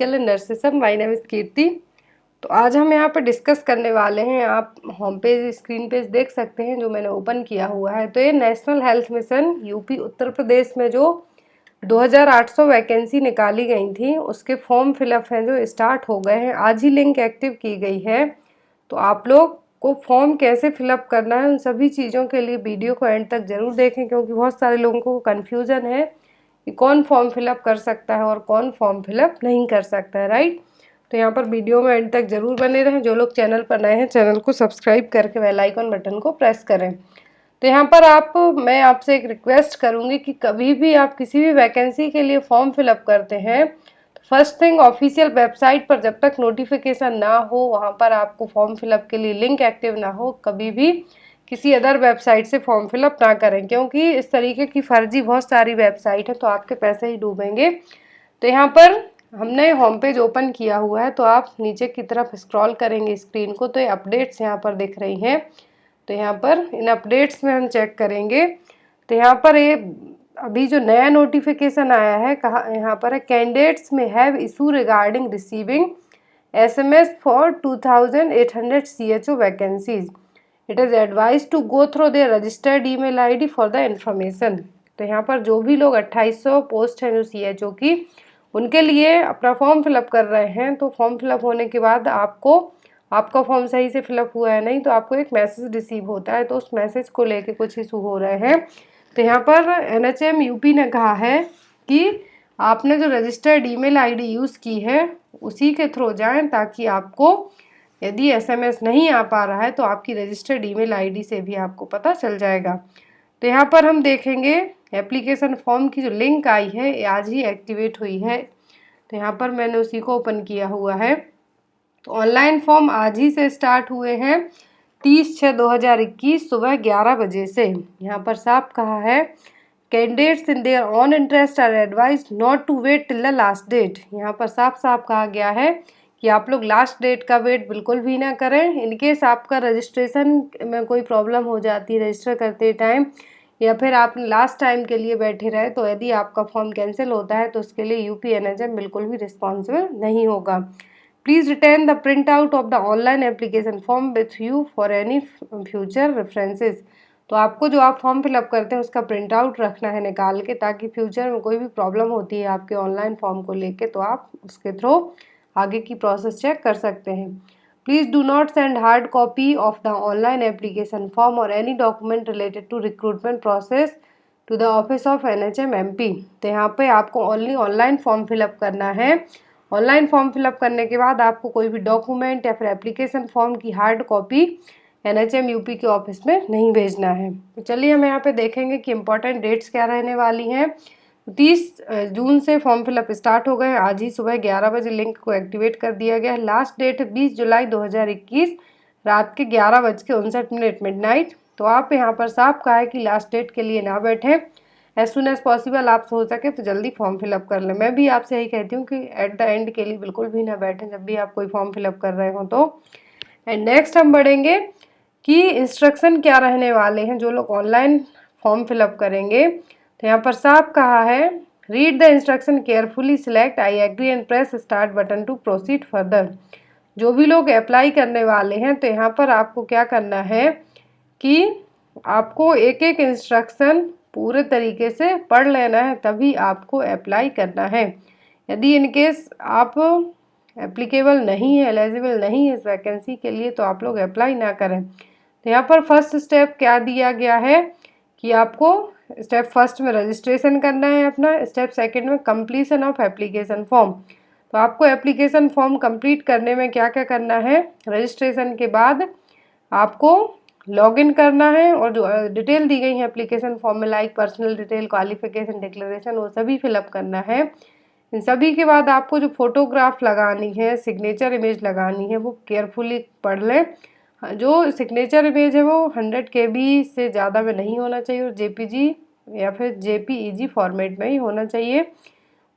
Calendar से सब। My name is कीर्ति। तो आज हम यहाँ पर डिस्कस करने वाले हैं, आप होम पेज स्क्रीन पेज देख सकते हैं जो मैंने ओपन किया हुआ है। तो ये national health mission UP Uttar Pradesh में जो 2800 वैकेंसी निकाली गई थी उसके फॉर्म फिलअप हैं जो स्टार्ट हो गए हैं। आज ही लिंक एक्टिव की गई है। तो आप लोग को फॉर्म कैसे फिलअप करना है उन सभी चीज़ों के लिए वीडियो को एंड तक ज़रूर देखें, क्योंकि बहुत सारे लोगों को कन्फ्यूज़न है कि कौन फॉर्म फिलअप कर सकता है और कौन फॉर्म फिलअप नहीं कर सकता है, राइट। तो यहाँ पर वीडियो में एंड तक ज़रूर बने रहें। जो लोग चैनल पर नए हैं चैनल को सब्सक्राइब करके बेल आइकन बटन को प्रेस करें। तो यहाँ पर मैं आपसे एक रिक्वेस्ट करूँगी कि कभी भी आप किसी भी वैकेंसी के लिए फॉर्म फिलअप करते हैं तो फर्स्ट थिंग ऑफिशियल वेबसाइट पर जब तक नोटिफिकेशन ना हो, वहाँ पर आपको फॉर्म फिलअप के लिए लिंक एक्टिव ना हो, कभी भी किसी अदर वेबसाइट से फॉर्म फिलअप ना करें, क्योंकि इस तरीके की फर्जी बहुत सारी वेबसाइट है तो आपके पैसे ही डूबेंगे। तो यहाँ पर हमने होम पेज ओपन किया हुआ है, तो आप नीचे की तरफ स्क्रॉल करेंगे स्क्रीन को तो ये अपडेट्स यहाँ पर दिख रही हैं। तो यहाँ पर इन अपडेट्स में हम चेक करेंगे तो यहाँ पर ये अभी जो नया नोटिफिकेशन आया है, कहा यहाँ पर है कैंडिडेट्स में have issue regarding receiving SMS for 2800 CHO vacancies. It is advise to go through their registered email ID for the information. तो यहाँ पर जो भी लोग 2800 पोस्ट हैं जो CHO की, उनके लिए अपना फॉर्म फिलअप कर रहे हैं, तो फॉर्म फिलअप होने के बाद आपका फॉर्म सही से फिलअप हुआ है नहीं तो आपको एक मैसेज रिसीव होता है। तो उस मैसेज को लेके कुछ इशू हो रहे हैं। तो यहाँ पर NHM यूपी ने कहा है कि आपने जो रजिस्टर्ड ईमेल आईडी यूज़ की है उसी के थ्रू जाएं, ताकि आपको यदि SMS नहीं आ पा रहा है तो आपकी रजिस्टर्ड ईमेल आईडी से भी आपको पता चल जाएगा। तो यहाँ पर हम देखेंगे एप्लीकेशन फॉर्म की जो लिंक आई है ये आज ही एक्टिवेट हुई है। तो यहाँ पर मैंने उसी को ओपन किया हुआ है। तो ऑनलाइन फॉर्म आज ही से स्टार्ट हुए हैं 30/6/2021 सुबह 11 बजे से। यहाँ पर साफ कहा है candidates in their own interest are advise not to wait till the last date. यहाँ पर साफ साफ कहा गया है कि आप लोग लास्ट डेट का वेट बिल्कुल भी ना करें। इनकेस आपका रजिस्ट्रेशन में कोई प्रॉब्लम हो जाती है रजिस्टर करते टाइम, या फिर आप लास्ट टाइम के लिए बैठे रहे, तो यदि आपका फॉर्म कैंसिल होता है तो उसके लिए UP NHM बिल्कुल भी रिस्पॉन्सिबल नहीं होगा। Please return the print out of the online application form with you for any future references. तो आपको जो आप फॉर्म फिलअप करते हैं उसका प्रिंट आउट रखना है निकाल के, ताकि फ्यूचर में कोई भी प्रॉब्लम होती है आपके ऑनलाइन फॉर्म को लेके तो आप उसके थ्रू आगे की प्रोसेस चेक कर सकते हैं। Please do not send hard copy of the online application form और any document related to recruitment process to the office of NHM MP। तो यहाँ पे आपको ओनली ऑनलाइन फॉर्म फिलअप करना है। ऑनलाइन फॉर्म फिलअप करने के बाद आपको कोई भी डॉक्यूमेंट या फिर एप्लीकेशन फॉर्म की हार्ड कॉपी NHM UP के ऑफिस में नहीं भेजना है। तो चलिए हम यहाँ पे देखेंगे कि इम्पोर्टेंट डेट्स क्या रहने वाली हैं। 30 जून से फॉर्म फिलअप स्टार्ट हो गए हैं। आज ही सुबह 11 बजे लिंक को एक्टिवेट कर दिया गया है। लास्ट डेट 20 जुलाई 2021 रात के 11:59 मिडनाइट। तो आप यहाँ पर साफ कहा है कि लास्ट डेट के लिए ना बैठें, एज सुन एज पॉसिबल आप हो सके तो जल्दी फॉर्म फिलअप कर लें। मैं भी आपसे यही कहती हूँ कि एट द एंड के लिए बिल्कुल भी ना बैठें जब भी आप कोई फॉर्म फिलअप कर रहे हो तो। एंड नेक्स्ट हम बढ़ेंगे कि इंस्ट्रक्शन क्या रहने वाले हैं जो लोग ऑनलाइन फॉर्म फिलअप करेंगे। तो यहाँ पर साफ कहा है read the instruction carefully, select I agree and press start button to proceed further. जो भी लोग अप्लाई करने वाले हैं तो यहाँ पर आपको क्या करना है कि आपको एक एक इंस्ट्रक्शन पूरे तरीके से पढ़ लेना है, तभी आपको अप्लाई करना है। यदि इनकेस आप एप्लीकेबल नहीं है, एलिजिबल नहीं है इस वैकेंसी के लिए, तो आप लोग अप्लाई ना करें। तो यहाँ पर फर्स्ट स्टेप क्या दिया गया है कि आपको स्टेप फर्स्ट में रजिस्ट्रेशन करना है अपना, स्टेप सेकंड में कंप्लीशन ऑफ एप्लीकेशन फॉर्म। तो आपको एप्लीकेशन फॉर्म कंप्लीट करने में क्या क्या करना है, रजिस्ट्रेशन के बाद आपको लॉगिन करना है और जो डिटेल दी गई है एप्लीकेशन फॉर्म में like personal detail, qualification, declaration, वो सभी फिलअप करना है। इन सभी के बाद आपको जो फोटोग्राफ लगानी है, सिग्नेचर इमेज लगानी है, वो केयरफुली पढ़ लें। जो सिग्नेचर इमेज है वो 100 KB से ज़्यादा में नहीं होना चाहिए और JPG या फिर JPEG फॉर्मेट में ही होना चाहिए।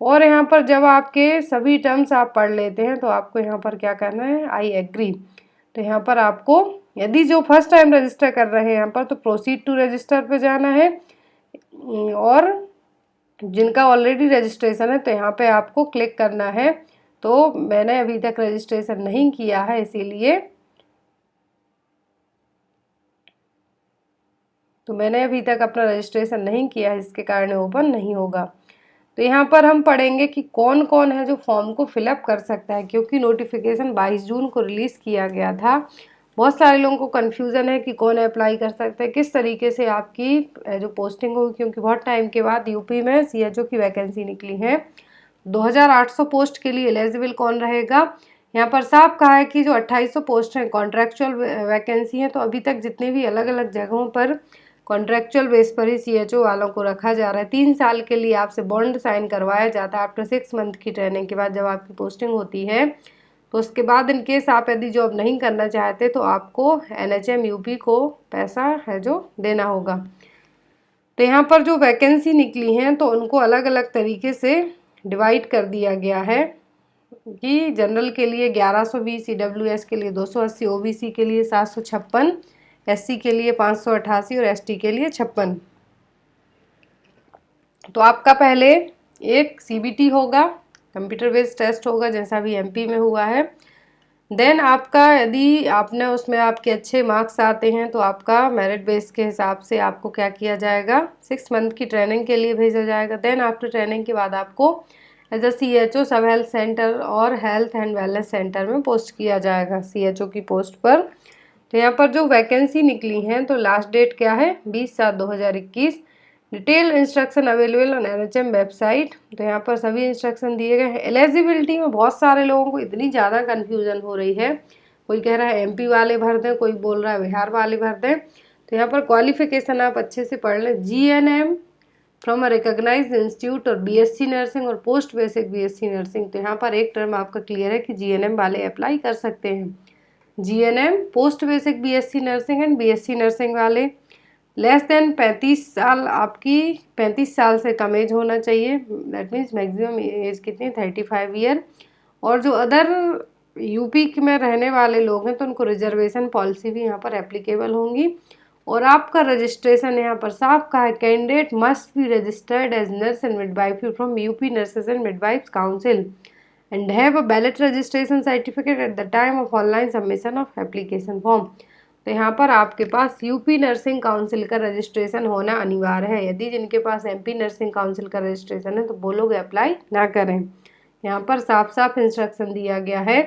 और यहाँ पर जब आपके सभी टर्म्स आप पढ़ लेते हैं तो आपको यहाँ पर क्या करना है, आई एग्री। तो यहाँ पर आपको यदि जो फर्स्ट टाइम रजिस्टर कर रहे हैं यहाँ पर तो प्रोसीड टू रजिस्टर पे जाना है, और जिनका ऑलरेडी रजिस्ट्रेशन है तो यहाँ पे आपको क्लिक करना है तो मैंने अभी तक रजिस्ट्रेशन नहीं किया है, इसीलिए तो मैंने अभी तक अपना रजिस्ट्रेशन नहीं किया है, इसके कारण ओपन नहीं होगा। तो यहाँ पर हम पढ़ेंगे कि कौन कौन है जो फॉर्म को फिलअप कर सकता है, क्योंकि नोटिफिकेशन 22 जून को रिलीज़ किया गया था। बहुत सारे लोगों को कन्फ्यूज़न है कि कौन अप्लाई कर सकता है, किस तरीके से आपकी जो पोस्टिंग होगी, क्योंकि बहुत टाइम के बाद यूपी में सीएचओ की वैकेंसी निकली है। 2800 पोस्ट के लिए एलिजिबल कौन रहेगा, यहाँ पर साफ कहा है कि जो 2800 पोस्ट हैं कॉन्ट्रैक्चुअल वैकेंसी हैं। तो अभी तक जितने भी अलग अलग जगहों पर कॉन्ट्रैक्चुअल बेस पर ही सीएचओ वालों को रखा जा रहा है। 3 साल के लिए आपसे बॉन्ड साइन करवाया जाता है। आफ्टर 6 मंथ की ट्रेनिंग के बाद जब आपकी पोस्टिंग होती है, तो उसके बाद इन केस आप यदि जॉब नहीं करना चाहते तो आपको एनएचएम यूपी को पैसा है जो देना होगा। तो यहाँ पर जो वैकेंसी निकली हैं तो उनको अलग अलग तरीके से डिवाइड कर दिया गया है कि जनरल के लिए 1120, ईडब्ल्यूएस के लिए 280, ओबीसी के लिए 756, एससी के लिए 588 और एसटी के लिए 56। तो आपका पहले एक सीबीटी होगा, कंप्यूटर बेस्ड टेस्ट होगा, जैसा भी एमपी में हुआ है। देन आपका यदि आपने उसमें आपके अच्छे मार्क्स आते हैं तो आपका मेरिट बेस के हिसाब से आपको क्या किया जाएगा, 6 मंथ की ट्रेनिंग के लिए भेजा जाएगा। देन आफ्टर ट्रेनिंग के बाद आपको एज अ सीएचओ सब हेल्थ सेंटर और हेल्थ एंड वेलनेस सेंटर में पोस्ट किया जाएगा सीएचओ की पोस्ट पर। तो यहाँ पर जो वैकेंसी निकली हैं तो लास्ट डेट क्या है, 20/7/2021। Detail instruction available on NHM website. तो यहाँ पर सभी इंस्ट्रक्शन दिए गए हैं। एलिजिबिलिटी में बहुत सारे लोगों को इतनी ज़्यादा कन्फ्यूजन हो रही है, कोई कह रहा है एमपी वाले भर दें, कोई बोल रहा है बिहार वाले भर दें। तो यहाँ पर क्वालिफिकेशन आप अच्छे से पढ़ लें, GNM from a recognised institute और बीएससी नर्सिंग और पोस्ट बेसिक बीएससी नर्सिंग। तो यहाँ पर एक टर्म आपका क्लियर है कि जीएनएम वाले अप्लाई कर सकते हैं। GNM post basic BSc nursing and BSc nursing वाले। लेस देन 35 साल, आपकी 35 साल से कम एज होना चाहिए। दैट मीन्स मैक्सिमम एज कितनी, 35 ईयर। और जो अदर यूपी में रहने वाले लोग हैं तो उनको रिजर्वेशन पॉलिसी भी यहाँ पर एप्लीकेबल होंगी। और आपका रजिस्ट्रेशन यहाँ पर साफ कहा है, candidate must be registered as nurse and midwifery from UP nurses and midwifes council and have a ballot registration certificate at the time of online submission of application form। तो यहाँ पर आपके पास यूपी नर्सिंग काउंसिल का registration होना अनिवार्य है। यदि जिनके पास एमपी नर्सिंग काउंसिल का रजिस्ट्रेशन है तो वो लोग अप्लाई ना करें। यहाँ पर साफ साफ इंस्ट्रक्शन दिया गया है।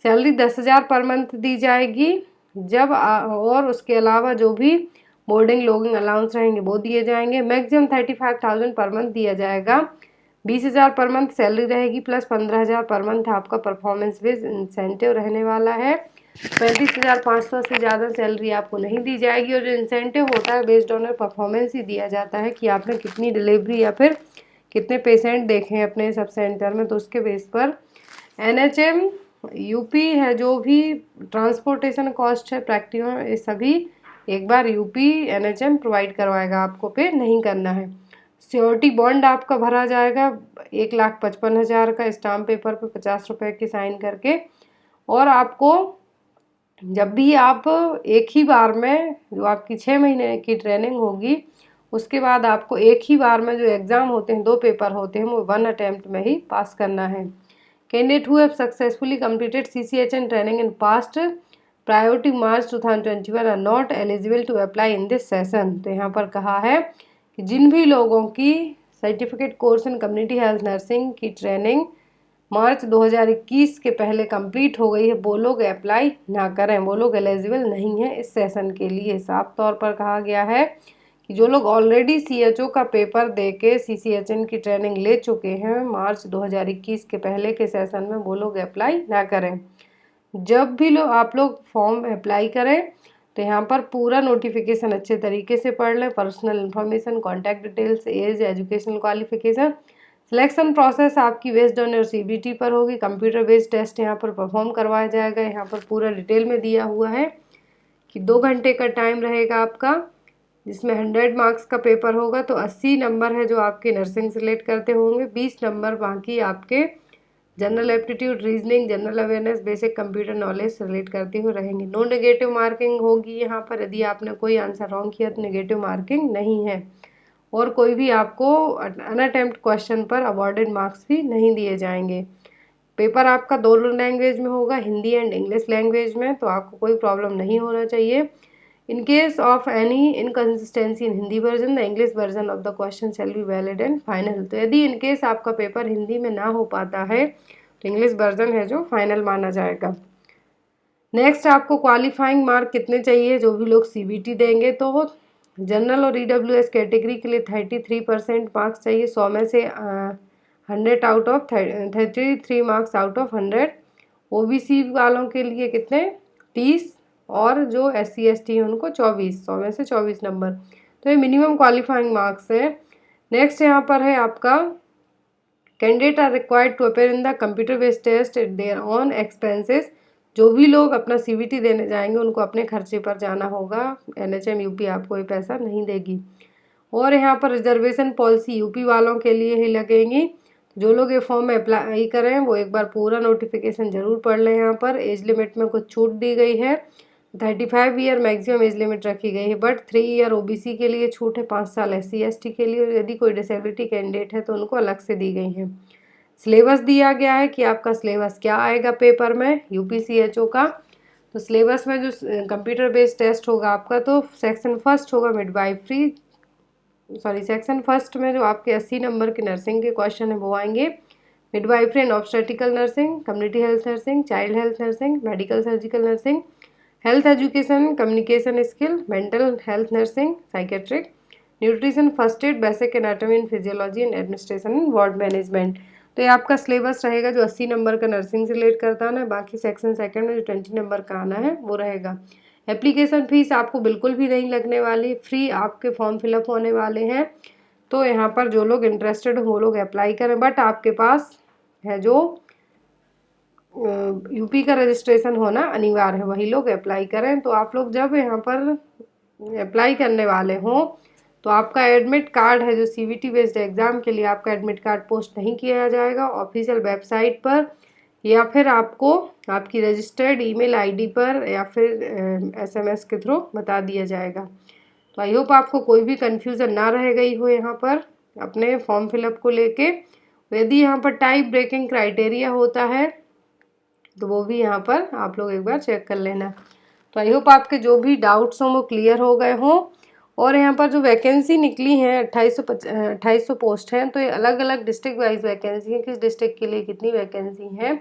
सैलरी 10,000 पर मंथ दी जाएगी जब और उसके अलावा जो भी बोर्डिंग लॉगिंग अलाउंस रहेंगे वो दिए जाएंगे। मैक्सिमम 35,000 पर मंथ दिया जाएगा। 20,000 पर मंथ सैलरी रहेगी प्लस 15,000 पर मंथ आपका परफॉर्मेंस बेस्ड इंसेंटिव रहने वाला है। 35,500 से ज़्यादा सैलरी आपको नहीं दी जाएगी। और जो इंसेंटिव होता है बेस्ड ऑन परफॉर्मेंस ही दिया जाता है कि आपने कितनी डिलीवरी या फिर कितने पेशेंट देखे हैं अपने सब सेंटर में, तो उसके बेस पर एनएचएम यूपी है जो भी ट्रांसपोर्टेशन कॉस्ट है प्रैक्टिकल, ये सभी एक बार यूपी एनएचएम प्रोवाइड करवाएगा, आपको पे नहीं करना है। सिक्योरिटी बॉन्ड आपका भरा जाएगा 1,55,000 का, स्टाम्प पेपर पे 50 रुपये की साइन करके। और आपको जब भी आप एक ही बार में, जो आपकी 6 महीने की ट्रेनिंग होगी उसके बाद आपको एक ही बार में जो एग्ज़ाम होते हैं, 2 पेपर होते हैं, वो 1 अटैम्प्ट में ही पास करना है। Candidate who have successfully completed CCHN training in past prior to March 2021 are not eligible to apply in this session. तो यहाँ पर कहा है कि जिन भी लोगों की certificate course in community health nursing की ट्रेनिंग मार्च 2021 के पहले कंप्लीट हो गई है वो लोग अप्लाई ना करें, वो लोग एलिजिबल नहीं है इस सेशन के लिए। साफ तौर पर कहा गया है कि जो लोग ऑलरेडी सीएचओ का पेपर दे के सीसीएचएन की ट्रेनिंग ले चुके हैं मार्च 2021 के पहले के सेशन में, वो लोग अप्लाई ना करें। जब भी आप लोग फॉर्म अप्लाई करें तो यहाँ पर पूरा नोटिफिकेशन अच्छे तरीके से पढ़ लें। Personal information, contact details, age, educational qualification. Selection process आपकी बेस्ड ऑन और सीबीटी पर होगी। कंप्यूटर बेस्ड टेस्ट यहाँ पर परफॉर्म करवाया जाएगा। यहाँ पर पूरा डिटेल में दिया हुआ है कि 2 घंटे का टाइम रहेगा आपका, जिसमें 100 मार्क्स का पेपर होगा। तो 80 नंबर है जो आपके नर्सिंग से रिलेट करते होंगे, 20 नंबर बाकी आपके general aptitude, reasoning, general awareness, basic computer knowledge से रिलेट करते हुए रहेंगे। नो नेगेटिव मार्किंग होगी यहाँ पर। यदि आपने कोई आंसर रॉन्ग किया तो नेगेटिव मार्किंग नहीं है। और कोई भी आपको अनअटेम्प्ट क्वेश्चन पर अवॉर्डेड मार्क्स भी नहीं दिए जाएंगे। पेपर आपका दोनों लैंग्वेज में होगा, हिंदी एंड इंग्लिश लैंग्वेज में, तो आपको कोई प्रॉब्लम नहीं होना चाहिए। In case of any inconsistency in Hindi version the English version of the question shall be valid and final. तो यदि इन केस आपका पेपर हिंदी में ना हो पाता है तो इंग्लिश वर्जन है जो फाइनल माना जाएगा। नेक्स्ट आपको क्वालिफाइंग मार्क कितने चाहिए, जो भी लोग CBT देंगे तो जनरल और EWS कैटेगरी के लिए 33% मार्क्स चाहिए, 100 में से 100 out of 33 marks out of 100। OBC वालों के लिए कितने 30, और जो SC ST है उनको 24, 100 में से 24 नंबर। तो ये मिनिमम क्वालिफाइंग मार्क्स है। नेक्स्ट यहाँ पर है आपका candidate are required to appear in the computer based test at their own expenses. जो भी लोग अपना CBT देने जाएंगे उनको अपने खर्चे पर जाना होगा, NHM UP आपको ये पैसा नहीं देगी। और यहाँ पर रिजर्वेशन पॉलिसी UP वालों के लिए ही लगेंगी। जो लोग ये फॉर्म में अप्लाई करें वो एक बार पूरा नोटिफिकेशन ज़रूर पढ़ लें। यहाँ पर एज लिमिट में कुछ छूट दी गई है, 35 ईयर मैक्सिमम एज लिमिट रखी गई है, बट 3 ईयर OBC के लिए छूट है, 5 साल SC ST के लिए, यदि कोई डिसेबिलिटी कैंडिडेट है तो उनको अलग से दी गई है। सिलेबस दिया गया है कि आपका सिलेबस क्या आएगा पेपर में UPCHO का। तो सिलेबस में जो कंप्यूटर बेस्ड टेस्ट होगा आपका, तो सेक्शन फर्स्ट होगा मिडवाइफरी, सेक्शन फर्स्ट में जो आपके 80 नंबर के नर्सिंग के क्वेश्चन है वो आएंगे। Midwifery and obstetrical nursing, community health nursing, child health nursing, medical surgical nursing, health education, communication skill, mental health nursing, psychiatric, nutrition, first aid, basic anatomy and physiology and administration and ward management. तो ये आपका syllabus रहेगा जो 80 number का nursing से relate करता है ना। बाकी सेक्शन सेकंड में जो 20 नंबर का आना है वो रहेगा। एप्लीकेशन फीस आपको बिल्कुल भी नहीं लगने वाली, फ्री आपके फॉर्म फिलअप होने वाले हैं। तो यहाँ पर जो लोग इंटरेस्टेड हो वो लोग अप्लाई करें, बट आपके पास है जो UP का रजिस्ट्रेशन होना अनिवार्य है, वही लोग अप्लाई करें। तो आप लोग जब यहाँ पर अप्लाई करने वाले हों तो आपका एडमिट कार्ड है जो CBT बेस्ड एग्ज़ाम के लिए, आपका एडमिट कार्ड पोस्ट नहीं किया जाएगा ऑफिशियल वेबसाइट पर, या फिर आपको आपकी रजिस्टर्ड ईमेल ID पर या फिर SMS के थ्रू बता दिया जाएगा। तो आई होप आपको कोई भी कन्फ्यूज़न ना रह गई हो यहाँ पर अपने फॉर्म फिलअप को लेके। यदि यहाँ पर टाइप ब्रेकिंग क्राइटेरिया होता है तो वो भी यहाँ पर आप लोग एक बार चेक कर लेना। तो आई होप आपके जो भी डाउट्स हों वो क्लियर हो गए हों। और यहाँ पर जो वैकेंसी निकली है 2800 पोस्ट हैं, तो ये अलग अलग डिस्ट्रिक्ट वाइज वैकेंसी है, किस डिस्ट्रिक्ट के लिए कितनी वैकेंसी है।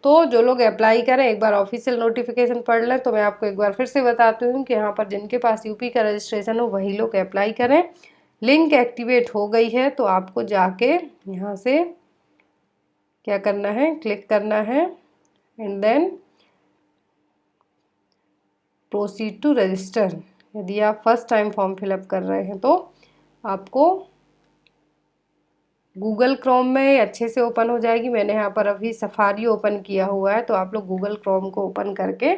तो जो लोग अप्लाई करें एक बार ऑफिशियल नोटिफिकेशन पढ़ लें। तो मैं आपको एक बार फिर से बताती हूँ कि यहाँ पर जिनके पास UP का रजिस्ट्रेशन हो वही लोग अप्लाई करें। लिंक एक्टिवेट हो गई है तो आपको जाके यहाँ से क्या करना है, क्लिक करना है and then proceed to register. यदि आप फर्स्ट टाइम फॉर्म फिलअप कर रहे हैं तो आपको गूगल क्रोम में अच्छे से ओपन हो जाएगी। मैंने यहाँ पर अभी सफारी ओपन किया हुआ है, तो आप लोग गूगल क्रोम को ओपन करके,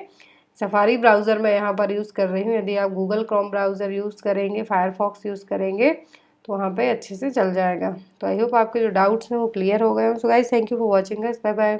सफारी ब्राउज़र में यहाँ पर यूज़ कर रही हूँ, यदि आप गूगल क्रोम ब्राउज़र यूज़ करेंगे, फायरफॉक्स यूज़ करेंगे तो वहाँ पे अच्छे से चल जाएगा। तो आई होप आपके जो डाउट्स हैं वो क्लियर हो गए हैं। So guys thank you for watching guys, bye bye.